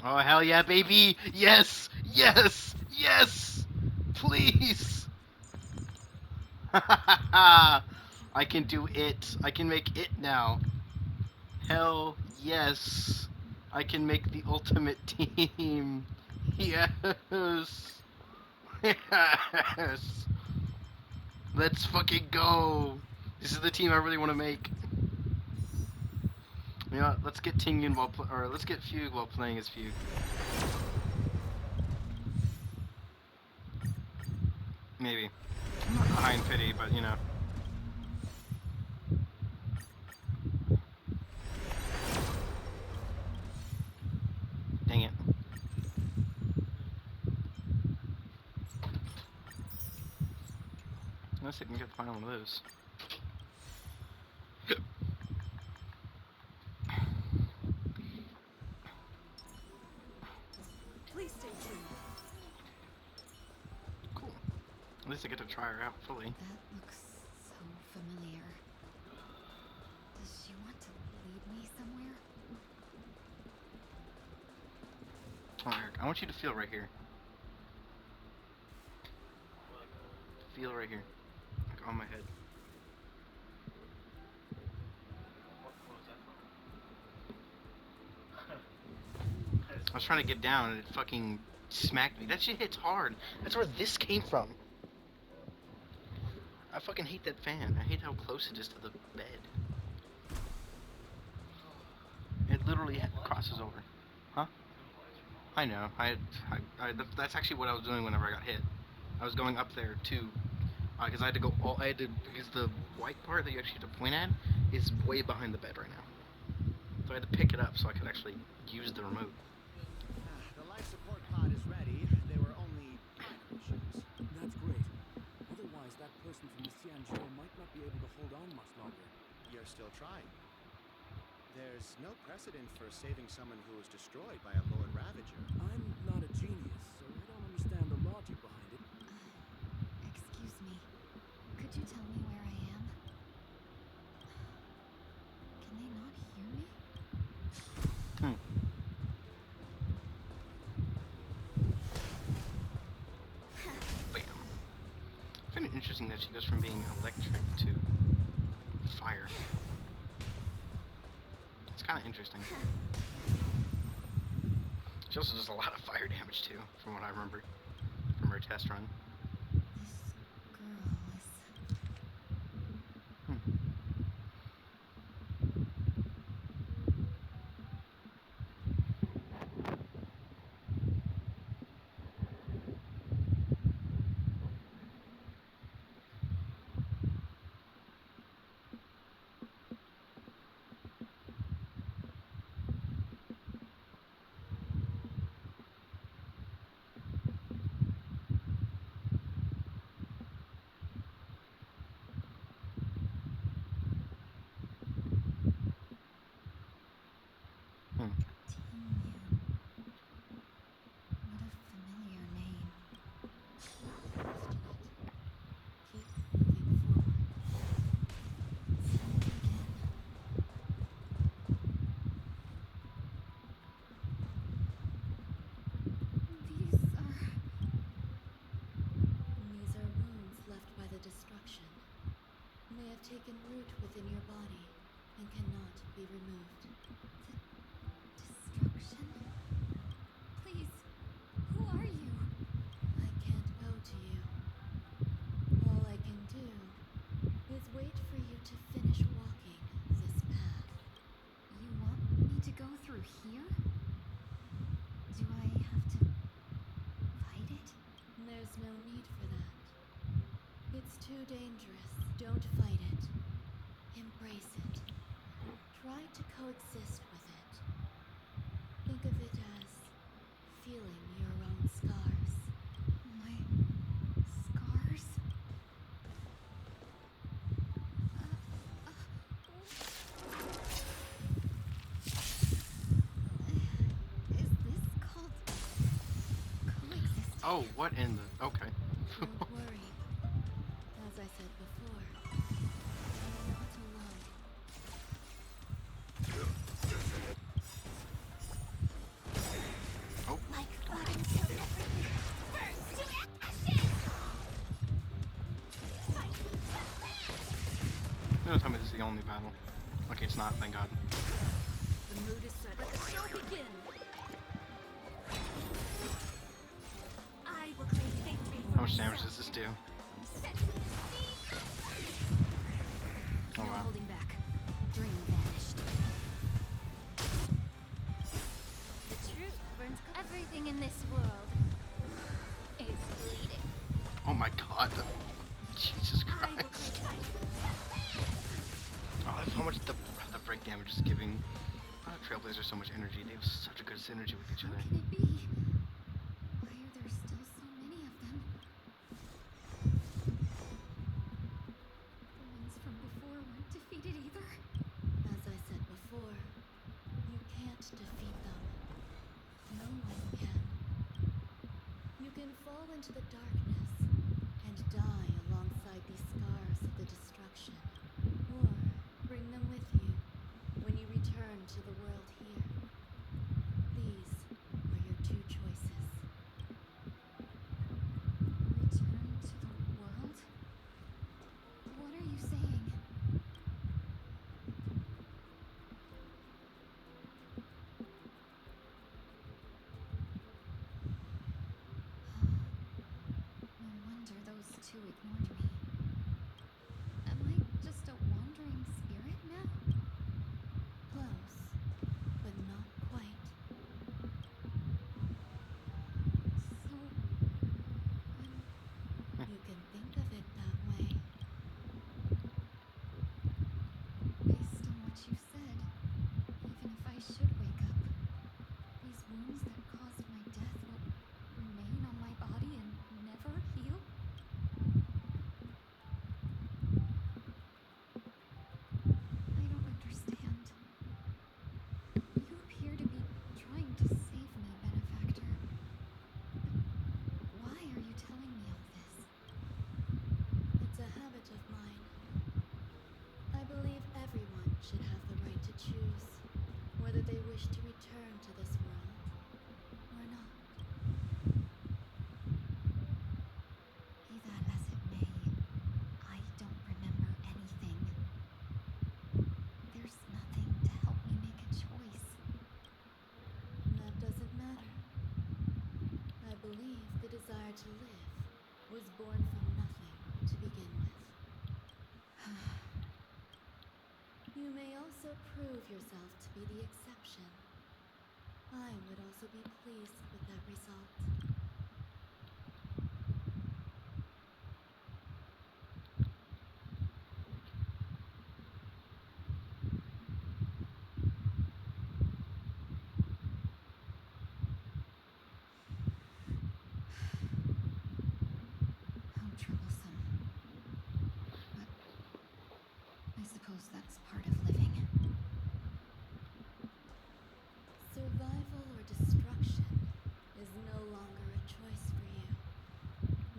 Oh, hell yeah, baby! Yes! Yes! Yes! Please! I can do it. I can make it now. Hell yes. I can make the ultimate team. Yes. Yes. Let's fucking go. This is the team I really want to make. You know what? Let's get Tingyun or let's get Fugue while playing as Fugue. Maybe. I'm not behind pity, but you know. Dang it. Unless I can get find one of those. Please stay tuned. Cool. At least I get to try her out fully. That looks so familiar. Does she want to lead me somewhere? Oh, Eric, I want you to feel right here. Feel right here. Like on my head. I was trying to get down and it fucking smacked me. That shit hits hard. That's where this came from. I fucking hate that fan. I hate how close it is to the bed. It literally crosses over. Huh? I know. That's actually what I was doing whenever I got hit. I was going up there too, because I had to go all. I had to because the white part that you actually have to point at is way behind the bed right now. So I had to pick it up so I could actually use the remote. The life support pod is ready. There were only minor issues. That's great. Otherwise, that person from the Xianzhou might not be able to hold on much longer. You're still trying. There's no precedent for saving someone who was destroyed by a Lord Ravager. I'm not a genius, so I don't understand the logic behind it. Excuse me. Could you tell me where I am? Can they not hear me? Hmm. Bam. I find it interesting that she goes from being electric to fire. It's kind of interesting. She also does a lot of fire damage too, from what I remember from her test run. This girl is... Hmm. Hmm. Tingyun. What a familiar name. Question it. Keep moving forward. Say it again. These are wounds left by the destruction. They have taken root within your body and cannot be removed. Destruction? Please, who are you? I can't go to you. All I can do is wait for you to finish walking this path. You want me to go through here? Do I have to fight it? There's no need for that. It's too dangerous. Don't fight it. Embrace it. Try to coexist with it. Think of it as feeling your own scars. My scars? Is this called coexisting? Oh, what in the... Okay. Don't worry. As I said before, you're not alone. Don't tell me this is the only battle. Okay, it's not, thank God. The mood is set. Let the show begin. I will claim victory for How much damage myself. does this do? Set. Oh No wow. holding back. Dream vanished. The truth burns. Everything in this world is bleeding. Oh my God. Jesus I will Christ. claim. Oh, that's how much the break damage is giving Trailblazer so much energy. They have such a good synergy with each How other. can it be? Why are there still so many of them? The ones from before weren't defeated either. As I said before, you can't defeat them. No one can. You can fall into the darkness and die alongside these scars of the destruction. Or bring them with you when you return to the world here. These are your two choices. Return to the world? What are you saying? No wonder those two ignored me. Am I just a wandering spirit now? Close, but not quite. So, you can think of it that way. Based on what you said, even if I should wake up, these wounds that caused my death will remain on my body and never heal? I don't understand. You appear to be trying to save me, benefactor. Why are you telling me all this? It's a habit of mine. I believe everyone should have the right to choose whether they wish to return to this world or not. Be that as it may, I don't remember anything. There's nothing to help me make a choice. That doesn't matter. I believe the desire to live was born from nothing to begin with. You may also prove yourself to be the exception. I would also be pleased with that result. How troublesome. But I suppose that's part of living. Survival or destruction is no longer a choice for you.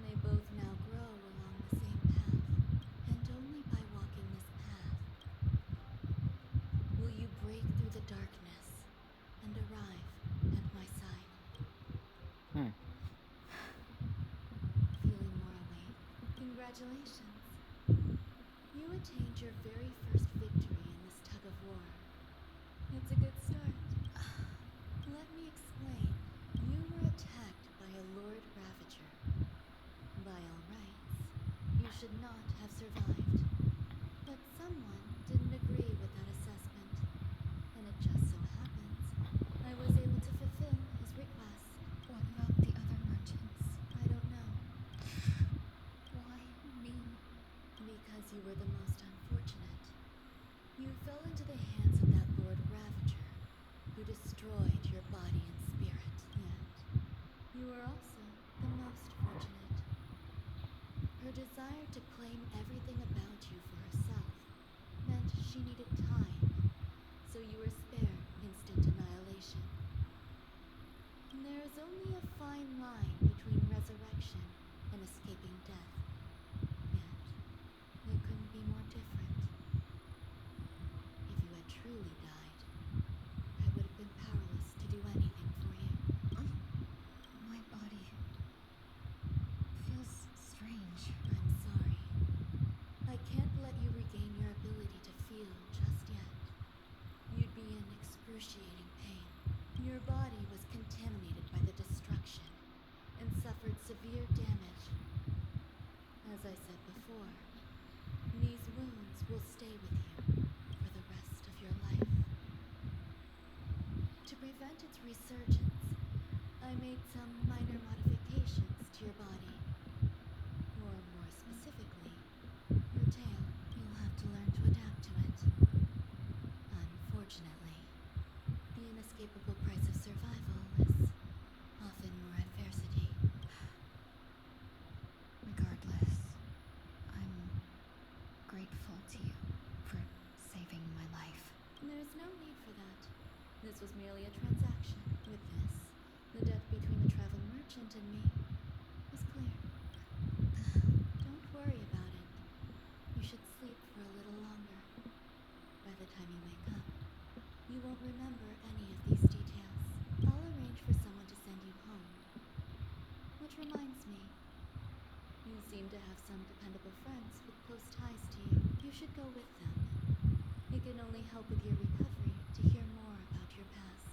They both now grow along the same path, and only by walking this path will you break through the darkness and arrive at my side. Hmm. Feeling more awake? Congratulations. You attained your very first victory in this tug of war. It's a good start. Let me explain. You were attacked by a Lord Ravager. By all rights, you should not have survived. But someone didn't agree with that assessment. And it just so happens I was able to fulfill his request. What about the other merchants? I don't know. Why me? Because you were the most unfortunate. You fell into the hands of that Lord Ravager, who destroyed your body and spirit. Yet, you were also the most fortunate. Her desire to claim everything about you for herself meant she needed time, so you were spared instant annihilation. There is only a fine line between resurrection and escaping death. Yet, they couldn't be more different. If you had truly died, I would have been powerless to do anything for you. My body feels strange. I'm sorry. I can't let you regain your ability excruciating pain. Your body was contaminated by the destruction and suffered severe damage. As I said before, these wounds will stay with you for the rest of your life. To prevent its resurgence, I made some minor modifications to your body. Or more specifically, your tail. You'll have to learn to adapt to it. Unfortunately, the inescapable price of survival is often more adversity. Regardless, I'm grateful to you for saving my life. There's no need for that. This was merely a transaction. With this, the debt between the traveling merchant and me was clear. Don't worry about it. You should sleep for a little longer. By the time you wake up, you won't remember any of these details. I'll arrange for someone to send you home. Which reminds me, you seem to have some dependable friends with close ties to you. You should go with them. It can only help with your recovery to hear more about your past.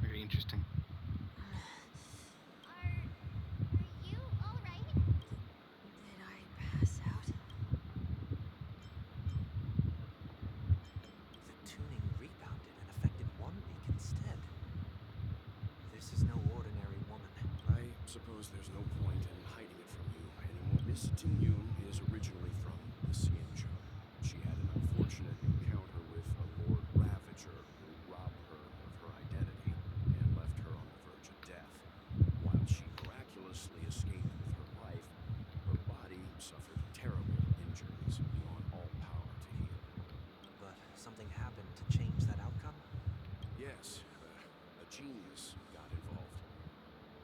Very interesting. Are you alright? Did I pass out? The tuning rebounded and affected one week instead. This is no ordinary woman. I suppose there's no point in hiding it from you anymore. Miss Tingyun is originally from the Tingyun. She had an unfortunate encounter with a Lord Ravager who robbed her of her identity and left her on the verge of death. While she miraculously escaped with her life, her body suffered terrible injuries beyond all power to heal. But something happened to change that outcome? Yes, a genius got involved.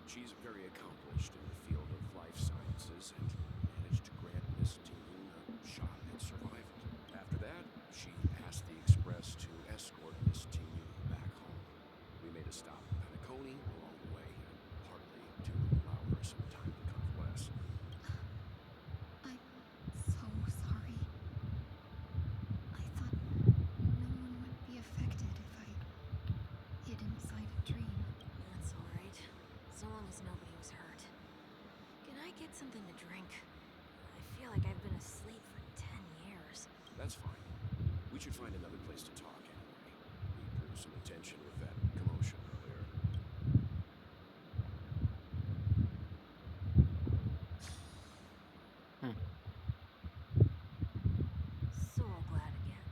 She's very accomplished in the field of life sciences and managed to grant Miss Tingyun a shot at survival. After that, she asked the Express to escort Miss Tingyun back home. We made a stop in Penacony along the way, partly to allow her some time to convalesce. I'm so sorry. I thought no one would be affected if I hid inside a dream. That's alright. So long as nobody was hurt. Can I get something to drink? I feel like I've been asleep for 10 years. That's fine. We should find another place to talk anyway. We drew some attention with that commotion earlier. So glad again.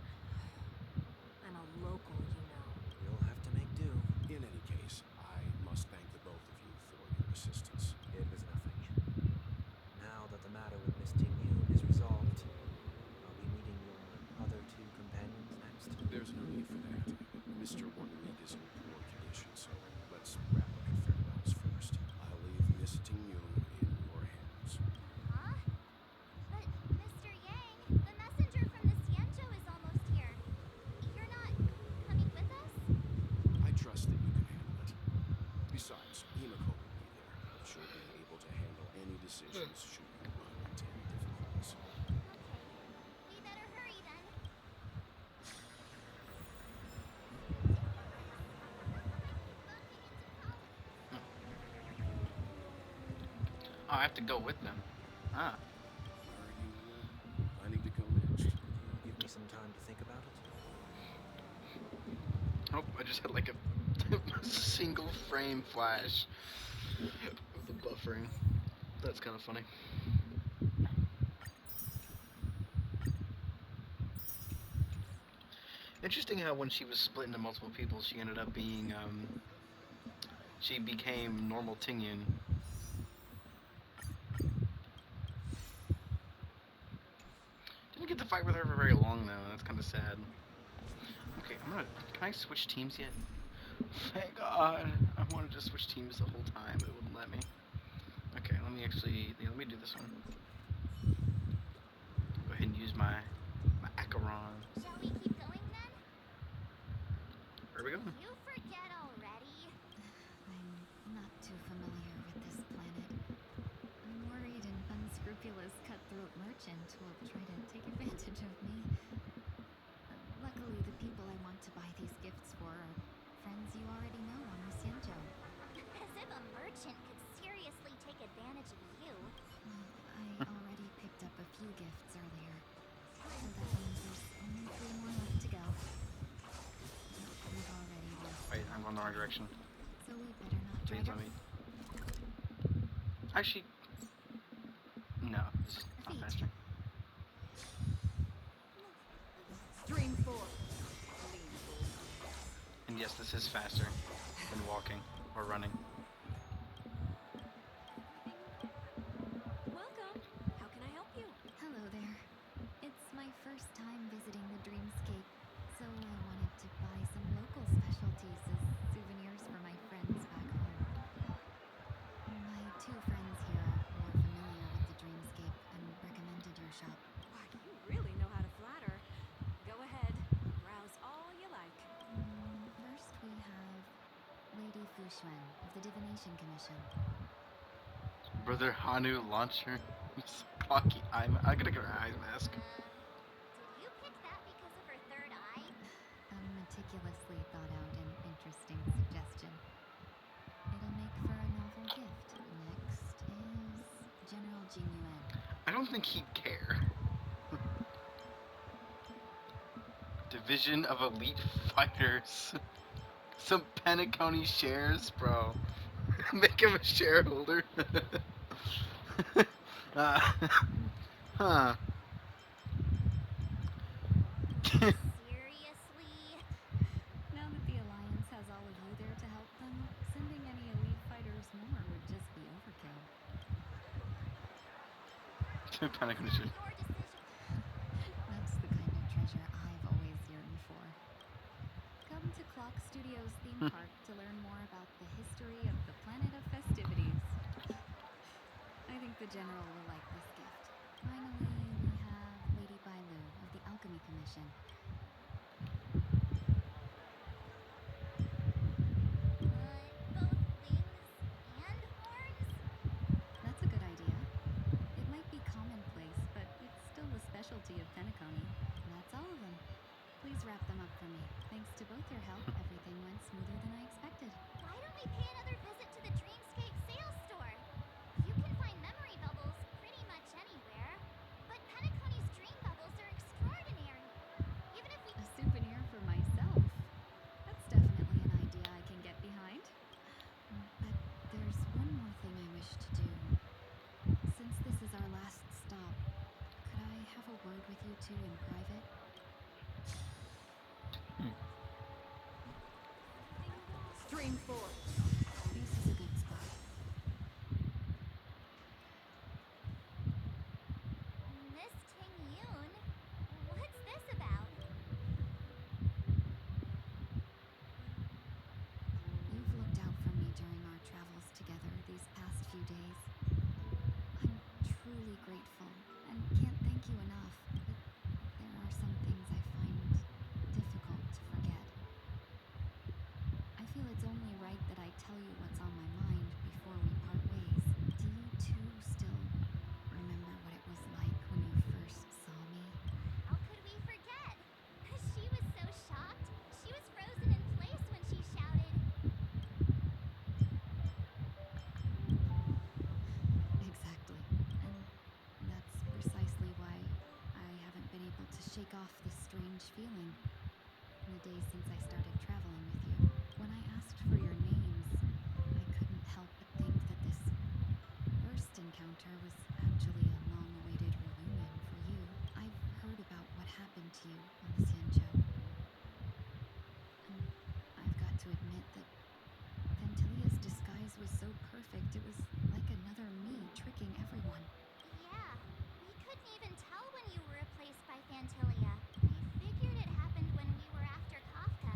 I'm a local, you know. You'll have to make do. In any case, I must thank the both of you for your assistance. It was nothing. Now that the matter with Miss Tingyun is resolved, I'll be meeting your other two companions next. There's no need for that. Mr. Wonderweek is in poor condition, so let's wrap up your farewells first. I'll leave Miss Tingyun in your hands. Huh? But, Mr. Yang, the messenger from the Ciento is almost here. You're not coming with us? I trust that you can handle it. Besides, Himiko will be there. She'll be able to handle any decisions should you run into any difficulties. Okay. We better hurry then. Oh, I have to go with them. Ah. Where are you planning to go next? Give me some time to think about it. Oh, I just had like a single frame flash of the buffering. That's kind of funny. Interesting how when she was split into multiple people, she ended up being, she became normal Tingyun. Didn't get to fight with her for very long though, that's kind of sad. Okay, can I switch teams yet? Thank God. I wanted to switch teams the whole time, but it wouldn't let me. Okay, let me do this one. Go ahead and use my Acheron. Shall we keep going then? Where are we going? You forget already. I'm not too familiar with this planet. I'm worried an unscrupulous I'm going the wrong direction. So we better not try Please to let me. Actually, no. This is not feet. faster. Stream 4. And yes, this is faster than walking or running. Welcome. How can I help you? Hello there. It's my first time visiting the Dreamscape, so I wanted to buy some local specialties as souvenirs for my friends back home. My two friends here are more familiar with the Dreamscape and recommended your shop. Why, you really know how to flatter. Go ahead. Browse all you like. First we have Lady Fuxuan of the Divination Commission. Brother Hanu launcher. Cocky. I gotta get her eye mask. Did you pick that because of her third eye? A meticulously thought out and interesting suggestion. It'll make for a novel gift. Next is General Tingyun. I don't think he'd care. Division of Elite Fighters. Some Penacony shares, bro. Make him a shareholder. uh, huh. Seriously? Now that the Alliance has all of you there to help them, sending any elite fighters more would just be overkill. Penacony shares. Your decision. That's the kind of treasure I've always yearned for. Come to Clock Studios theme park to learn more about the history of the planet of festivities. I think the General will like this gift. Finally, we have Lady Bailu of the Alchemy Commission. Both wings and horns? That's a good idea. It might be commonplace, but it's still a specialty of Penacony. That's all of them. Please wrap them up for me. Thanks to both your help, everything went smoother than I expected. Why don't we pay another visit to the Dreamscape sales store? You can find memory bubbles pretty much anywhere. But Penacony's dream bubbles are extraordinary. Even if we... A souvenir for myself? That's definitely an idea I can get behind. But there's one more thing I wish to do. Since this is our last stop, could I have a word with you two in private? Stream 4. This is a good spot. Miss Tingyun? What's this about? You've looked out for me during our travels together these past few days. I'm truly grateful and can't thank you enough, but there are some things I find difficult to forget. I feel it's only right that I tell you what's on my mind before we part ways. Do you two still remember what it was like when you first saw me? How could we forget? She was so shocked. She was frozen in place when she shouted. Exactly. And that's precisely why I haven't been able to shake off this strange feeling in the days since I started traveling with you. When I asked for your names, I couldn't help but think that this first encounter was actually a long-awaited reunion for you. I've heard about what happened to you on the Xianzhou. And I've got to admit that Ventilia's disguise was so perfect, it was like another me tricking everyone. Yeah, we couldn't even tell when you were replaced by Fantilia. I figured it happened when we were after Kafka.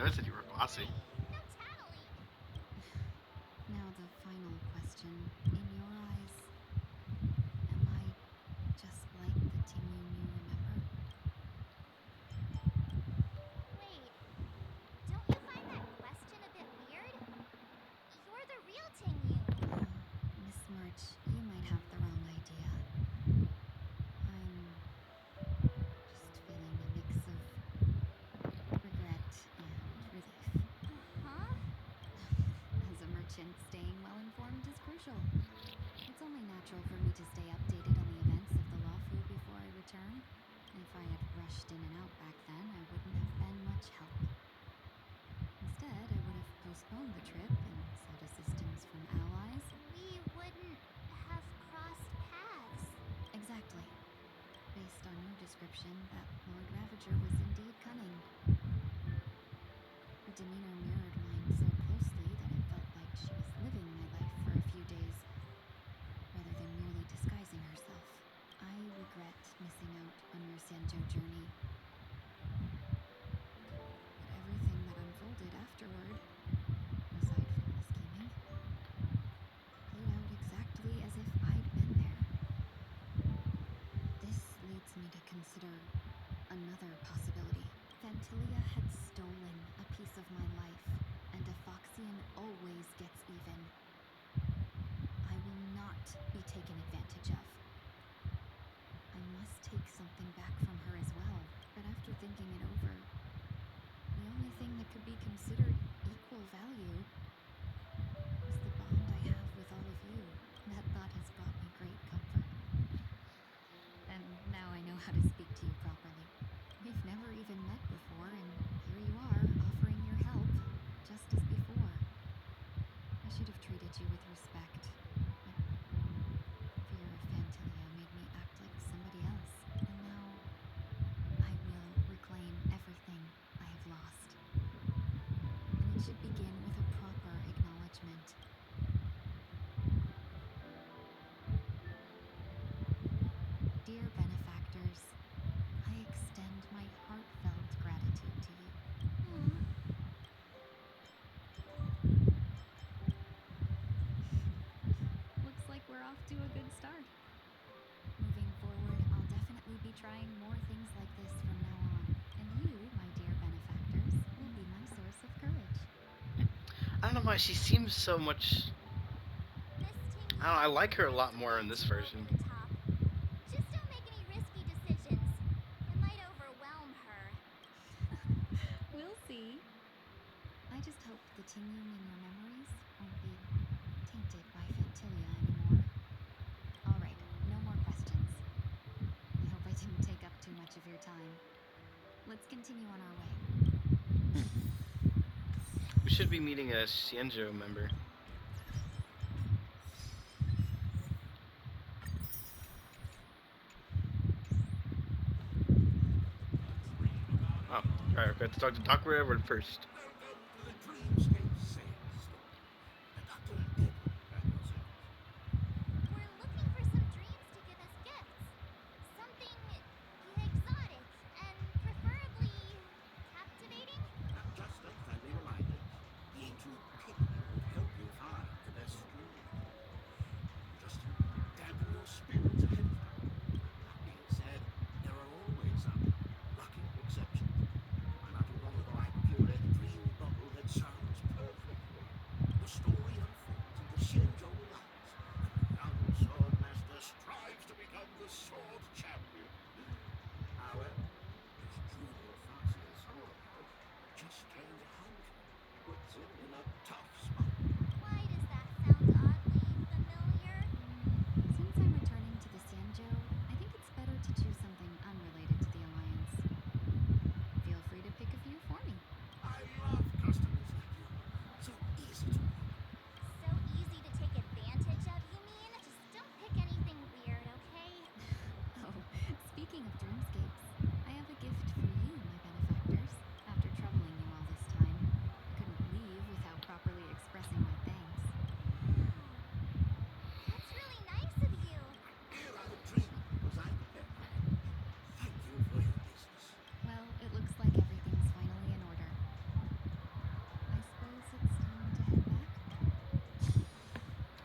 never said you were bossy. No tattling. Now the final question. In your eyes, am I just like the Tingyun you remember? Wait, don't you find that question a bit weird? You're the real Tingyun. Miss March, you might have the wrong idea. I'm just feeling a mix of regret and relief. Huh? As a merchant, staying well informed is crucial. It's only natural for me to stay updated on the events of the Lawfu before I return. If I had rushed in and out back then, I wouldn't have been much help. Instead, I would have postponed the trip and sought assistance from allies. We wouldn't have crossed paths. Exactly. Based on your description, that Lord Ravager was indeed cunning. Her demeanor mirrored mine so closely that it felt like she was living my life for a few days, rather than merely disguising herself. I regret missing out on your Xianzhou journey. But everything that unfolded afterward, aside from the scheming, played out exactly as if I'd been there. This leads me to consider another possibility. Vantilia had stolen a piece of my life, and a Foxian always gets even. I will not be taken advantage of. I must take something back from her as well, but after thinking it over, the only thing that could be considered equal value is the bond I have with all of you. That thought has brought me great comfort. And now I know how to speak to you properly. We've never even met before, and here you are, offering your help, just as before. I should have treated you with respect, but fear of Vantilia made me act like somebody else. And now, I will reclaim everything I have lost. And it should begin with a proper acknowledgement. Dear benefactors, I extend my heartfelt gratitude to you. Looks like we're off to a good start. Moving forward, I'll definitely be trying more things like this from now on. And you, my dear benefactors, will be my source of courage. I don't know why she seems so much. Miss Tingyun I don't know, I like her a lot seems more way in this too version. over the top. Just don't make any risky decisions. It might overwhelm her. We'll see. I just hope the Tingyun in your memories won't be tainted by Fantilia anymore. All right, no more questions. I hope I didn't take up too much of your time. Let's continue on our way. We should be meeting a Xianzhou member. Oh, alright, I've got to talk to Dr. Edward first. The Dreamscape Sales Store. Dr. Edward, mademoiselle. We're looking for some dreams to give as gifts. Something exotic and preferably captivating. Just a friendly reminder. Being too picky won't help you find the best dream. Just to dampen your spirits ahead of time. That being said, there are always some lucky exceptions. I might be wrong, though I procured a dream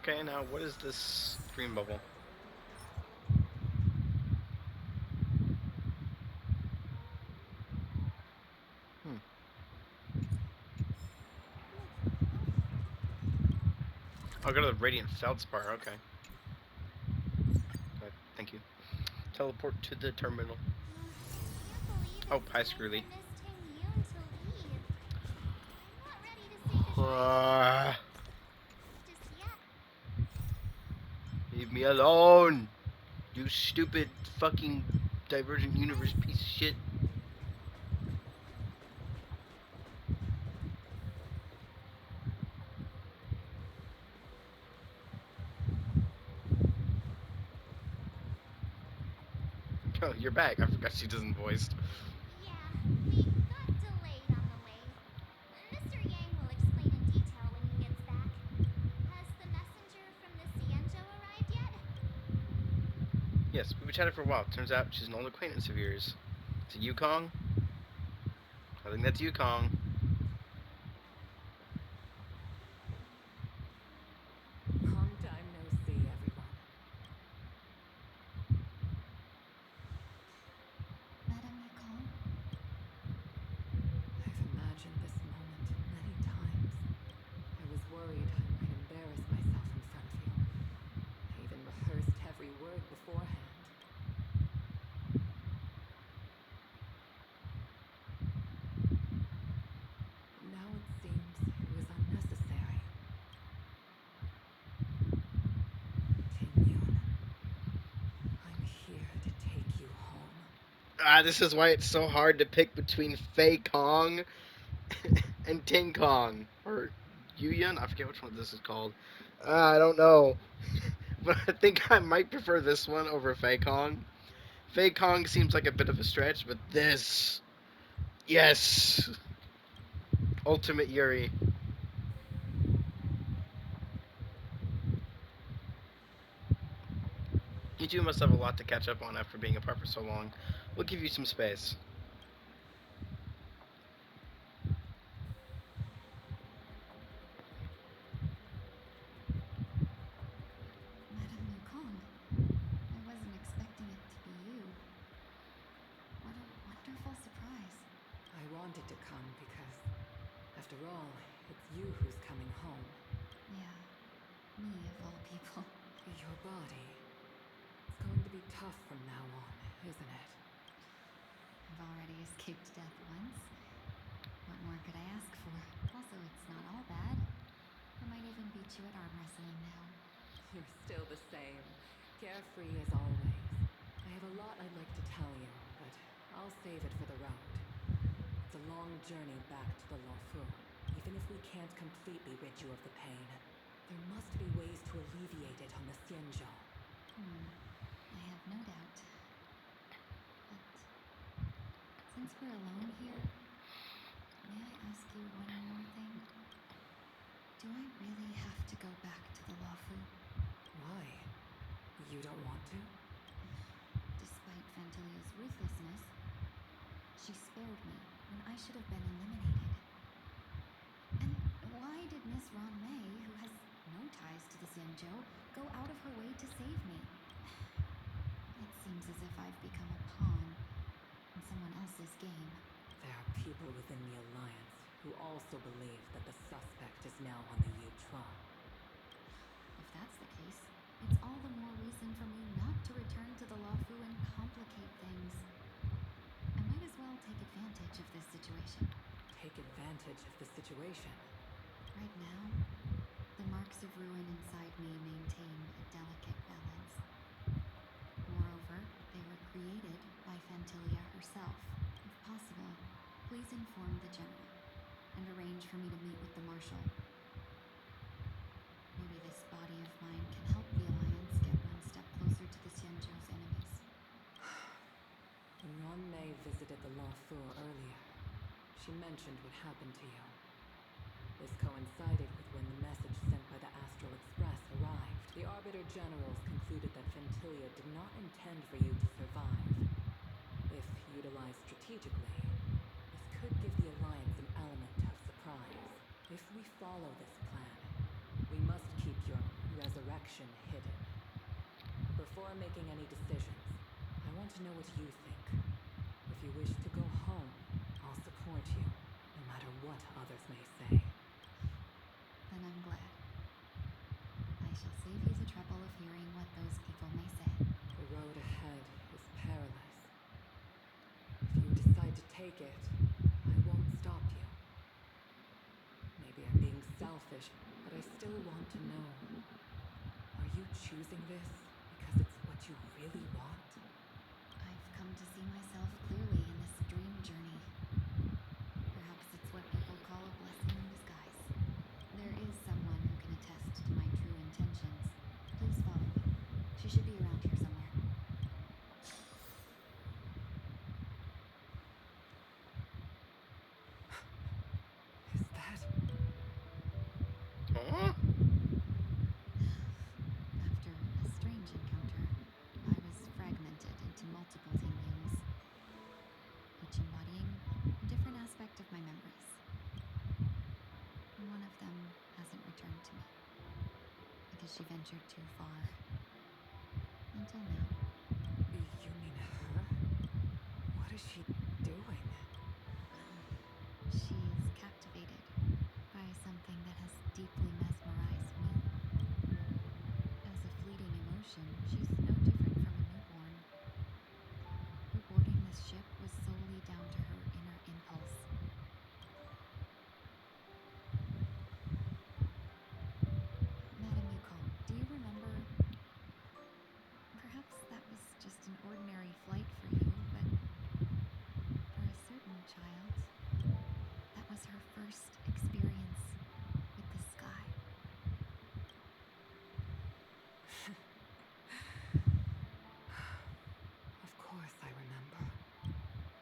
Okay, now what is this dream bubble? Hmm. I'll go to the radiant feldspar. Okay. Thank you. Teleport to the terminal. Can't believe Oh, it's hi, time for Screwly. Miss Tingyun to leave. I'm not ready to say goodbye just yet. Leave me alone! You stupid fucking Divergent Universe piece of shit. Oh, you're back. I forgot she doesn't voiced. Yeah, we got delayed on the way. Mr. Yang will explain in detail when he gets back. Has the messenger from the Cienjo arrived yet? Yes, we've chatted for a while. Turns out she's an old acquaintance of yours. Is it Yukong? I think that's Yukong. Long time no see, everyone. Madame Yukon? I've imagined this moment many times. I was worried I might embarrass myself in front of you. I even rehearsed every word beforehand. But now it seems it was unnecessary. Tingyun, I'm here to take you home. This is why it's so hard to pick between Fei Kong and Ting Kong. Or Yuyun? I forget which one this is called. I don't know. But I think I might prefer this one over Fei Kong. Fei Kong seems like a bit of a stretch, but this. Yes! Ultimate Yuri. You two must have a lot to catch up on after being apart for so long. We'll give you some space. Madame Yukong, I wasn't expecting it to be you. What a wonderful surprise. I wanted to come because, after all, it's you who's coming home. Yeah, me of all people. Your body. It's going to be tough from now on, isn't it? I've already escaped death once. What more could I ask for? Also, it's not all bad. I might even beat you at arm wrestling now. You're still the same. Carefree as always. I have a lot I'd like to tell you, but I'll save it for the road. It's a long journey back to the Luofu. Even if we can't completely rid you of the pain, there must be ways to alleviate it on the Xianzhou. I have no doubt. But since we're alone here, may I ask you one more thing? Do I really have to go back to the Luofu? Why? You don't want to? Despite Fantilia's ruthlessness, she spared me when I should have been eliminated. And why did Miss Ron Mei, who has no ties to the Xianzhou, go out of her way to save me? It seems as if I've become a pawn in someone else's game. There are people within the Alliance who also believe that the suspect is now on the Yuchuan. If that's the case, it's all the more reason for me not to return to the Luofu and complicate things. I might as well take advantage of this situation. Take advantage of the situation. Right now, the marks of ruin inside me maintain a delicate balance. Moreover, they were created by Fantilia herself. If possible, please inform the General and arrange for me to meet with the Marshal. Maybe this body of mine can help the Alliance get one step closer to the Xianzhou's enemies. When Ron Mei visited the Luofu earlier, she mentioned what happened to you. This coincided with when the message sent by the Astral Express arrived. The Arbiter Generals concluded that Fantilia did not intend for you to survive. If utilized strategically, this could give the Alliance an element of surprise. If we follow this plan, we must keep your resurrection hidden. Before making any decisions, I want to know what you think. If you wish to go home, I'll support you, no matter what others may say. Then I'm glad. I shall save you the trouble of hearing what those people may say. The road ahead is perilous. If you decide to take it, I won't stop you. Maybe I'm being selfish, but I still want to know. Are you choosing this because it's what you really want? I've come to see myself clearly in this dream journey. Perhaps it's what people call a blessing in disguise. There is someone who can attest to my true intentions. Please follow me. She should be around here somewhere. Is that... Huh? After a strange encounter, I was fragmented into multiple Tingyuns, each embodying a different aspect of my memories. One of them hasn't returned to me, because she ventured too far. Until now. You mean her? What is she doing? She is captivated by something that has deeply mesmerized me. As a fleeting emotion, she's no different from a newborn. Her boarding this ship was solely down to her inner impulse. Madam Yukon, do you remember? Perhaps that was just an ordinary flight for you, but for a certain child, that was her first experience with the sky. Of course I remember.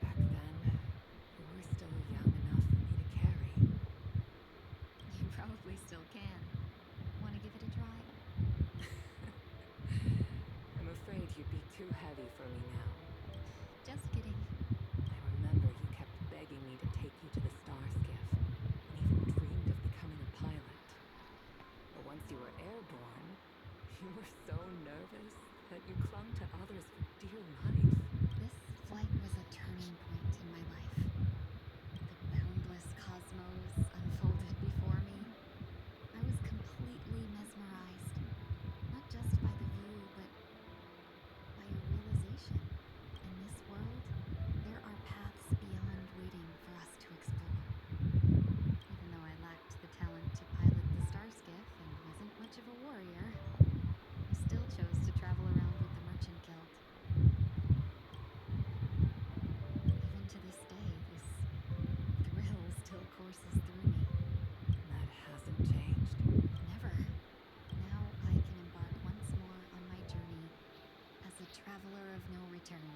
Back then, you were still young enough for me to carry. You probably still can. Want to give it a try? I'm afraid you'd be too heavy for me now. Just kidding. I remember you kept begging me to take you to the star skiff, and even dreamed of becoming a pilot. But once you were airborne, you were so nervous that you clung to others for dear life. This flight was a turning point in my life. The boundless cosmos unfolded before me. I was completely mesmerized, not just by the view, but by a realization. In this world, there are paths beyond waiting for us to explore. Even though I lacked the talent to pilot the star skiff and wasn't much of a warrior, I still chose to travel around with the Merchant Guild. Even to this day, this thrill still courses through me. That hasn't changed. Never. Now I can embark once more on my journey as a traveler of no return,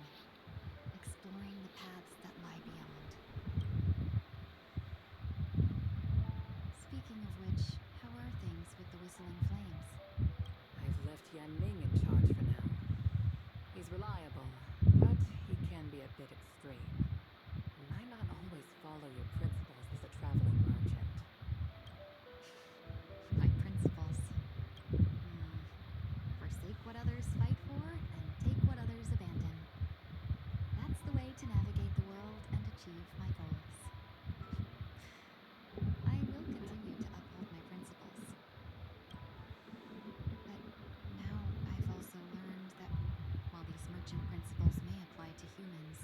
exploring the paths that lie beyond. Speaking of which, how are things with the Whistling Flames? I've left Yan Ming in charge for now. He's reliable, but he can be a bit extreme. He might not always follow your principles as a traveling merchant. My principles. Forsake what others fight for and take what others abandon. That's the way to navigate the world and achieve my goals. I will continue to uphold my principles. But now I've also learned that while these merchant principles may apply to humans,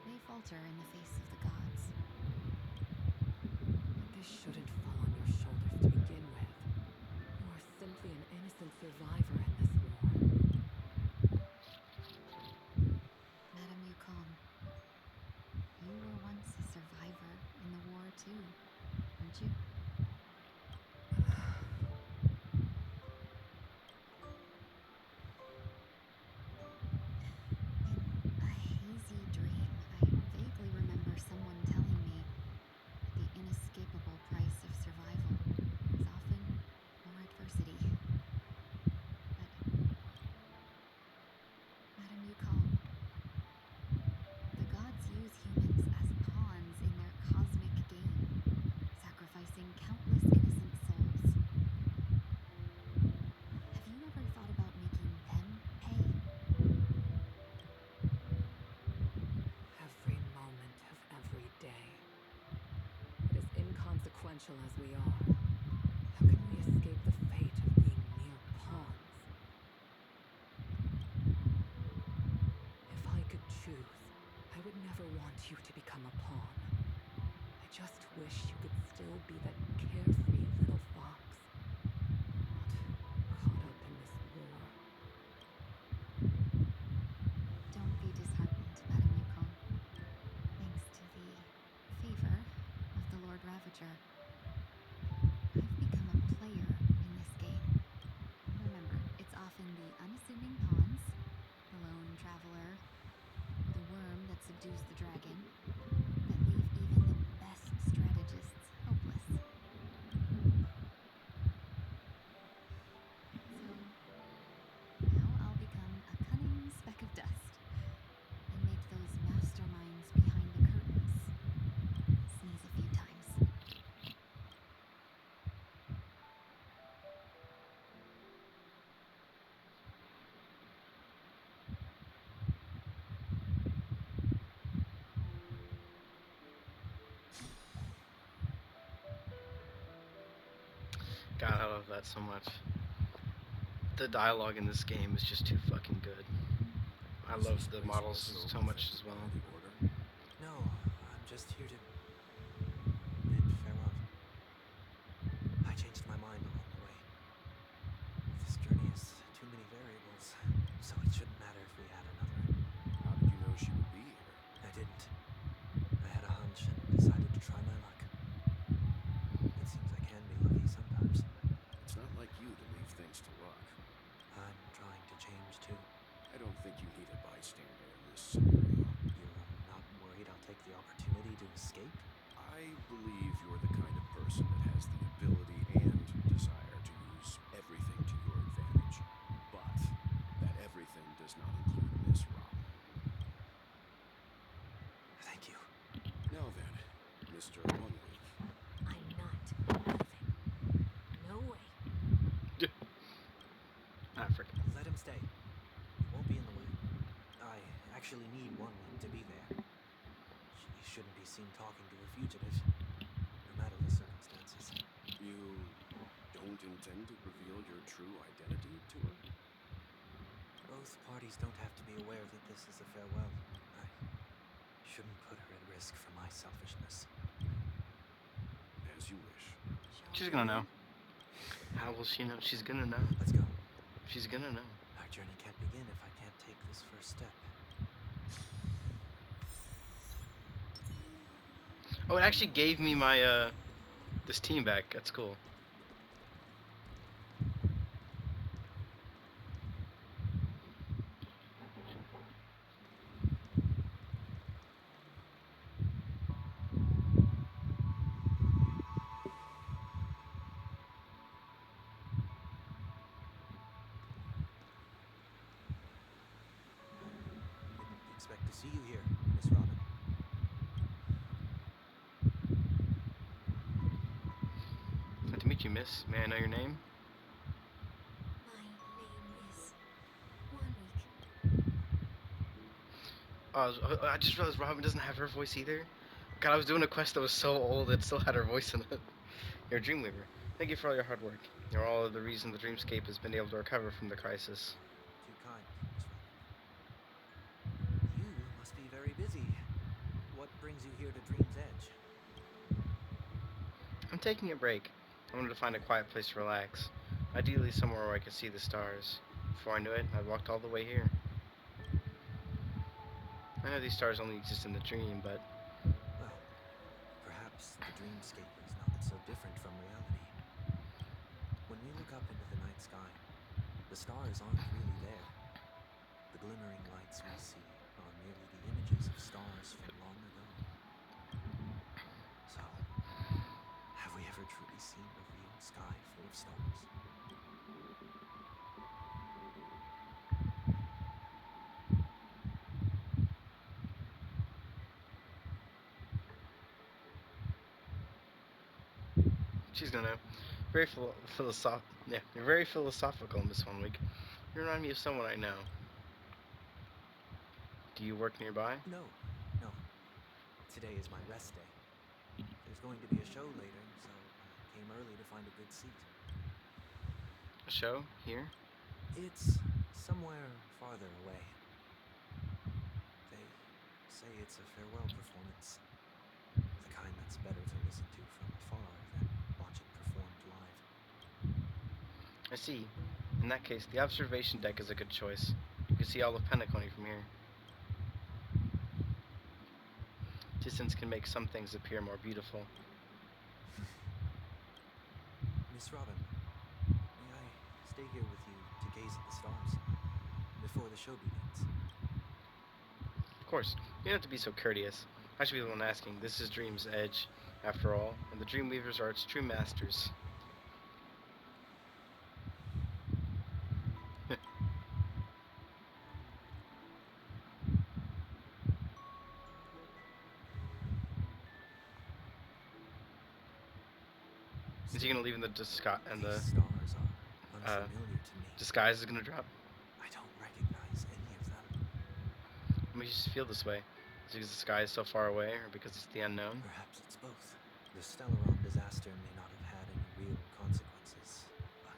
they falter in the face of the gods. But this shouldn't fall on your shoulders to begin with. You are simply an innocent survivor in this war. Madam Yukon, you were once a survivor in the war too, weren't you? In a hazy dream, I vaguely remember someone telling me that the inescapable price of survival is often more adversity. But, Madam Yukon, the gods use humans as pawns in their cosmic game, sacrificing special as we are, how can we escape the fate of being mere pawns? If I could choose, I would never want you to become a pawn. I just wish you could still be that carefree little fox, not caught up in this war. Don't be disheartened, Madame Yukon. Thanks to the favor of the Lord Ravager, I've become a player in this game. Remember, it's often the unassuming pawns, the lone traveler, the worm that subdues the dragon, that leave even the best strategists helpless. So, now I'll become a cunning speck of dust and make those masterminds behind the curtains sneeze a few times. God, I love that so much. The dialogue in this game is just too fucking good. I Is love this the place models also so much as affected well. by the order? No, I'm just here to bid farewell. I changed my mind along the way. This journey has too many variables, so it shouldn't matter if we add another. How did you know she would be here? I didn't. I had a hunch and decided to try my luck. It seems I can be lucky sometimes. It's not like you to leave things to luck. I'm trying to change too. I don't think you need a bystander in this scenario. You're not worried I'll take the opportunity to escape? I believe you're the kind of person that has the ability and desire to use everything to your advantage. But that everything does not include Miss Robin. Thank you. Now then, Mr. 1 Week. I'm not leaving. No way. Africa. Let him stay. He won't be in the way. I actually need 1 week to be there. She shouldn't be seen talking to a fugitive, no matter the circumstances. You don't intend to reveal your true identity to her? Both parties don't have to be aware that this is a farewell. I shouldn't put her at risk for my selfishness. As you wish. Shall She's we gonna go know. in? How will she know? She's gonna know. Let's go. She's gonna know. Our journey can't begin if I can't take this first step. Oh, it actually gave me my this team back. That's cool. Didn't expect to see you here, Miss Robin. Nice to meet you, miss. May I know your name? My name is 1 Week. I just realized Robin doesn't have her voice either. God, I was doing a quest that was so old it still had her voice in it. You're a Dreamweaver. Thank you for all your hard work. You're all of the reason the Dreamscape has been able to recover from the crisis. Too kind, Miss Robin. You must be very busy. What brings you here to Dream's Edge? I'm taking a break. I wanted to find a quiet place to relax. Ideally somewhere where I could see the stars. Before I knew it, I walked all the way here. I know these stars only exist in the dream, but Well, perhaps the dreamscape is not so different from reality. When we look up into the night sky, the stars aren't really there. The glimmering lights we see are merely the images of stars from long ago. So, have we ever truly seen a real sky full of stars? she's gonna. Very Yeah, you're very philosophical, Miss 1 Week. You remind me of someone I know. Do you work nearby? No, no. Today is my rest day. There's going to be a show later, so I came early to find a good seat. A show here? It's somewhere farther away. They say it's a farewell performance. The kind that's better to listen to from afar than watch it performed live. I see. In that case, the observation deck is a good choice. You can see all of Penacony from here. Distance can make some things appear more beautiful. Miss Robin, may I stay here with you to gaze at the stars before the show begins? Of course, you don't have to be so courteous. I should be the one asking. This is Dream's Edge, after all, and the Dreamweavers are its true masters. Is he gonna leave in the These stars are uh, unfamiliar to me. disguise is gonna drop? I don't recognize any of them. Let me just feel this way. Is it because the sky is so far away, or because it's the unknown? Perhaps it's both. The Stellaron disaster may not have had any real consequences, but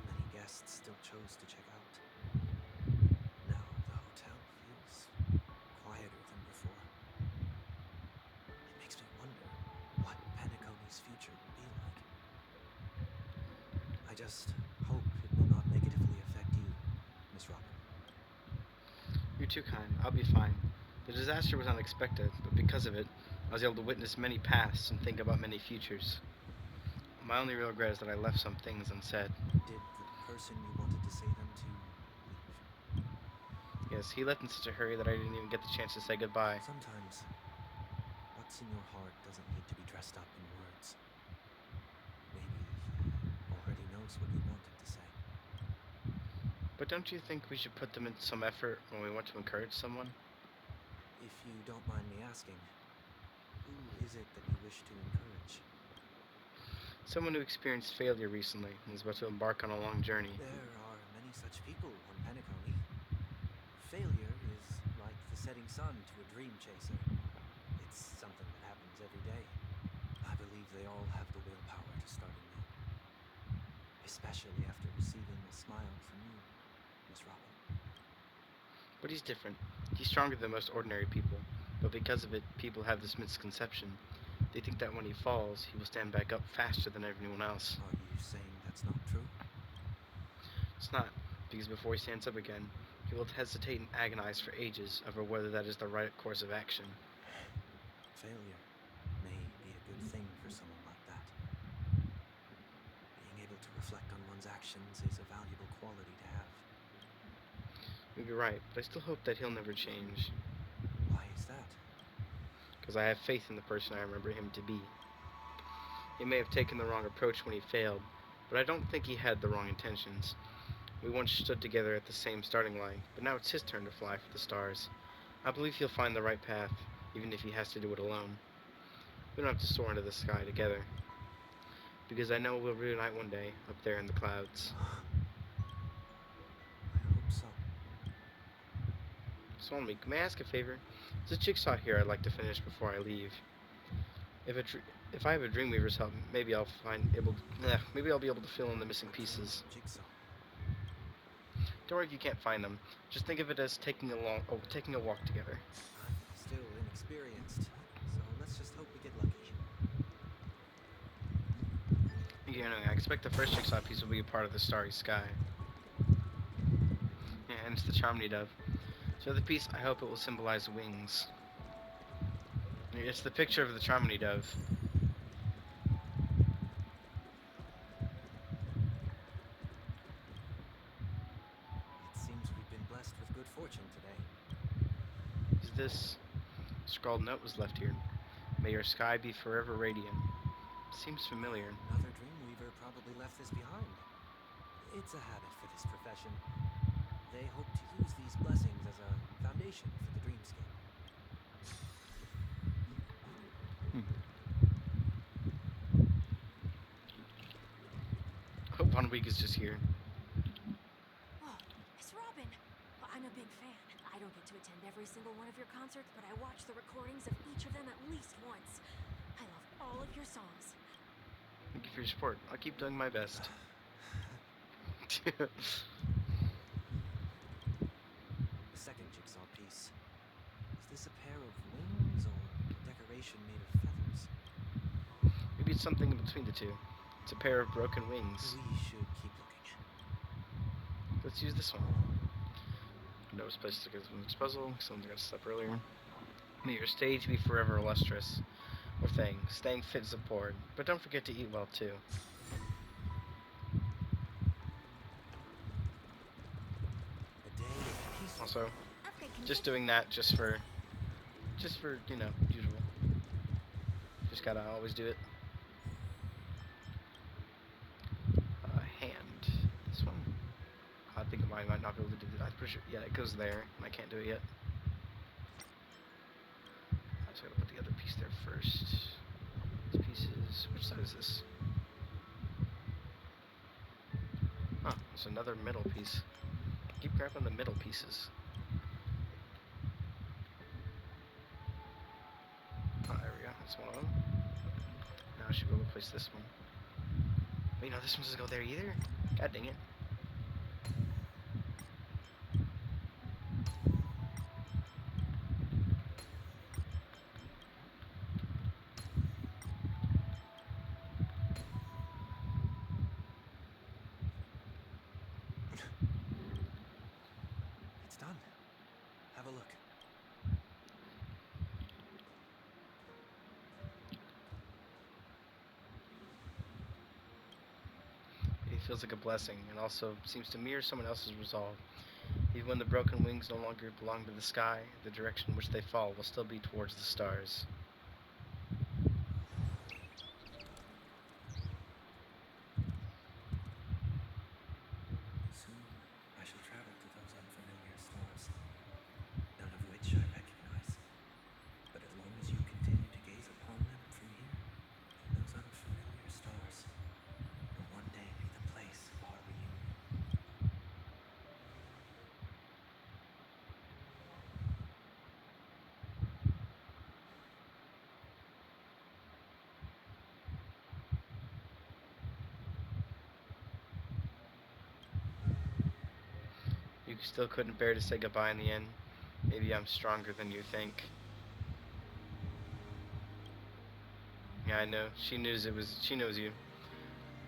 many guests still chose to check out. Now the hotel feels quieter than before. It makes me wonder what Penacony's future will be like. I just hope it will not negatively affect you, Miss Robin. You're too kind. I'll be fine. The disaster was unexpected, but because of it, I was able to witness many pasts and think about many futures. My only real regret is that I left some things unsaid. Did the person you wanted to say them to leave? Yes, he left in such a hurry that I didn't even get the chance to say goodbye. Sometimes, what's in your heart doesn't need to be dressed up in words. Maybe he already knows what you wanted to say. But don't you think we should put them in some effort when we want to encourage someone? If you don't mind me asking, who is it that you wish to encourage? Someone who experienced failure recently and is about to embark on a long journey. There are many such people on Penacony. Failure is like the setting sun to a dream chaser. It's something that happens every day. I believe they all have the willpower to start anew. Especially after receiving a smile from you, Miss Robin. But he's different. He's stronger than most ordinary people, but because of it, people have this misconception. They think that when he falls, he will stand back up faster than everyone else. Are you saying that's not true? It's not, because before he stands up again, he will hesitate and agonize for ages over whether that is the right course of action. Failure may be a good thing for someone like that. Being able to reflect on one's actions is a valuable quality to have. You'd be right, but I still hope that he'll never change. Why is that? Because I have faith in the person I remember him to be. He may have taken the wrong approach when he failed, but I don't think he had the wrong intentions. We once stood together at the same starting line, but now it's his turn to fly for the stars. I believe he'll find the right path, even if he has to do it alone. We don't have to soar into the sky together, because I know we'll reunite one day up there in the clouds. I hope so. So, may I ask a favor? There's a jigsaw here I'd like to finish before I leave. If I have a Dreamweaver's help, maybe I'll be able to fill in the missing pieces. Jigsaw. Don't worry if you can't find them. Just think of it as taking a walk together. I'm still inexperienced, so let's just hope we get lucky. You know, I expect the first jigsaw piece will be a part of the starry sky. Yeah, and it's the Charmony Dove. So the piece, I hope it will symbolize wings. It's the picture of the Charmony Dove. It seems we've been blessed with good fortune today. Is this scrawled note was left here? May your sky be forever radiant. Seems familiar. Another Dreamweaver probably left this behind. It's a habit for this profession. They hope to use these blessings as a foundation for the dreamscape. I hope Von Week is just here. Oh, Miss Robin! Well, I'm a big fan. I don't get to attend every single one of your concerts, but I watch the recordings of each of them at least once. I love all of your songs. Thank you for your support. I'll keep doing my best. The second jigsaw piece. Is this a pair of wings or decoration made of feathers? Maybe it's something in between the two. It's a pair of broken wings. We should keep looking. Let's use this one. Notice places to get the next puzzle. Something got stuff earlier. May your stage be forever illustrious. Or thing. Staying fit is important. But don't forget to eat well too. A day of peaceful. Also, Upgrade just complete. doing that just for you know, usual. Just gotta always do it. Hand. This one. I think I might not be able to do that. I'm pretty sure. Yeah, it goes there, and I can't do it yet. I just gotta put the other piece there first. These pieces. Which side is this? Huh, it's another middle piece. Keep grabbing the middle pieces. Oh, there we go. That's one of them. Now I should be able to place this one. Wait, no, this one doesn't go there either? God dang it. It's done. Have a look. It feels like a blessing, and also seems to mirror someone else's resolve. Even when the broken wings no longer belong to the sky, the direction in which they fall will still be towards the stars. Soon I shall travel to those unfamiliar stars, none of which I recognize. But as long as you continue to gaze upon them from here, those unfamiliar stars will one day be the place of our reunion. You still couldn't bear to say goodbye in the end. Maybe I'm stronger than you think. Yeah, I know. She knows it was. She knows you.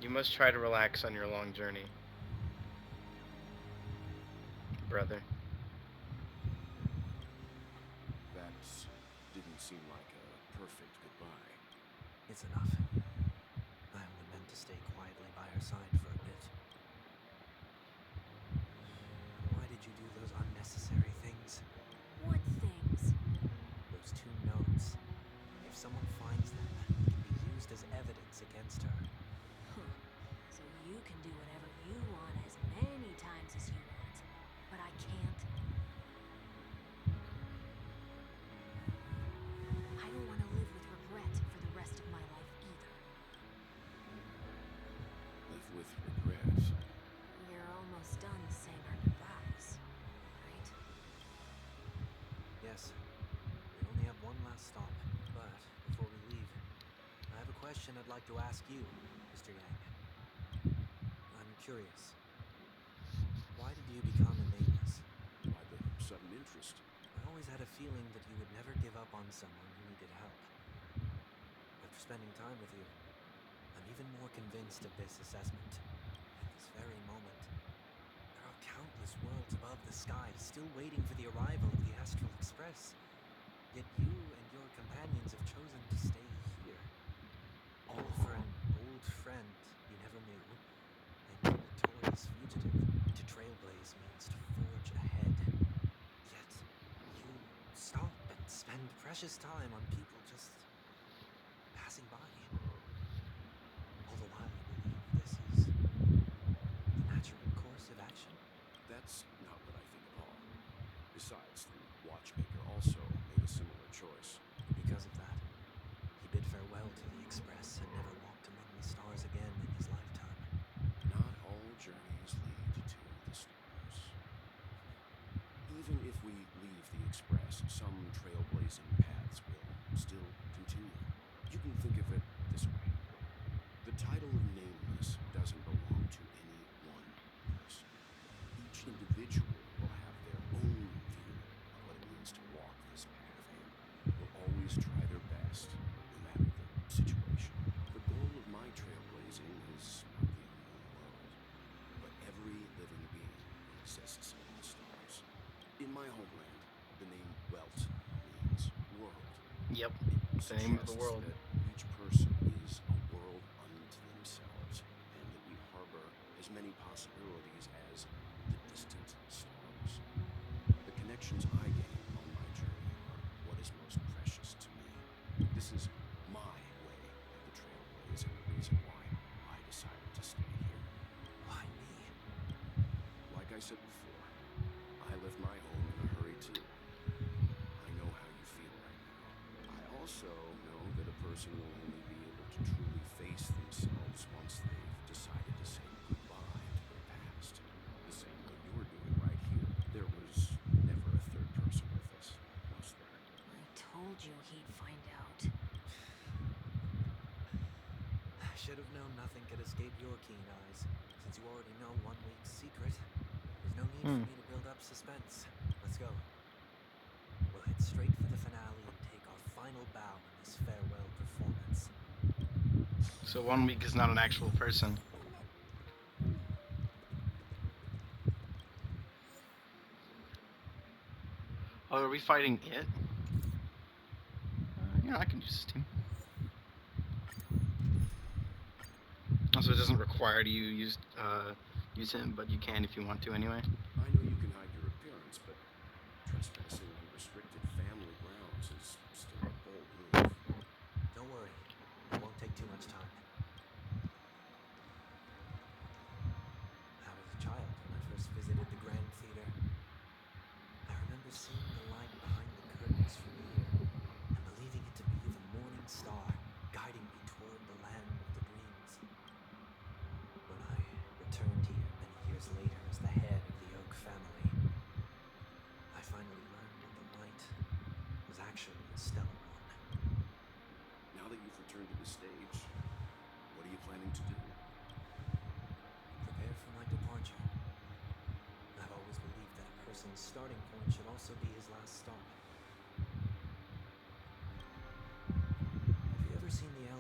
You must try to relax on your long journey, brother. That didn't seem like a perfect goodbye. It's enough. I only meant to stay quietly by her side for a bit. Why did you do those unnecessary things? What things? Those two notes. If someone finds them, they can be used as evidence against her. Huh. So you can do whatever you want as many times as you want. But I can't. I don't want to live with regret for the rest of my life either. Live with regret. We're almost done saying our goodbyes, right? Yes. We only have one last stop. But before we leave, I have a question I'd like to ask you, Mr. Yang. I'm curious. Why did you become a nameless? Why the sudden interest? I always had a feeling that you would never give up on someone who needed help. After spending time with you, I'm even more convinced of this assessment. At this very moment, there are countless worlds above the sky still waiting for the arrival of the Astral Express. Yet you and your companions have chosen to stay here. All for an old friend you never knew, and a notorious fugitive. To trailblaze means to forge ahead. Yet, you stop and spend precious time on people just passing by. All the while you believe this is the natural course of action. That's not what I think at all. Besides, the watchmaker also made a similar choice. Because of that, he bid farewell to the Express and never walked among the stars again in his lifetime. Not all journeys lead to the stars. Even if we leave the Express, some trailblazing paths will still continue. You can think of it my homeland, the name Welt means world. Yep. It The name of the suggests world. that each person is a world unto themselves, and that we harbor as many possibilities as the distant stars. The connections I gain on my journey are what is most precious to me. This is my way of the Trailways, and the reason why I decided to stay here. Why me? Like I said before, I left my home in a hurry too. I know how you feel right now. I also know that a person will only be able to truly face themselves once they've decided to say goodbye to their past. The same way you're doing right here. There was never a third person with us, was there? I told you he'd find out. I should have known nothing could escape your keen eyes, since you already know 1 week's secret. There's no need for me to build up suspense. Let's go. We'll head straight for the finale and take our final bow in this farewell performance. So 1 week is not an actual person. Oh, are we fighting it? I can use this team. Also, it doesn't require you use him, but you can if you want to anyway. I know you can hide your appearance, but trespassing on restricted family grounds is still a bold move. Don't worry, it won't take too much time. I was a child when I first visited the Grand Theater. I remember seeing the light behind the curtains from here, and believing it to be the morning star guiding me toward the land of the dreams. When I returned here many years later as the head of the Oak family, I finally learned that the light was actually a stellar one. Now that you've returned to the stage, what are you planning to do? Prepare for my departure. I've always believed that a person's starting point should also be his last stop. Have you ever seen the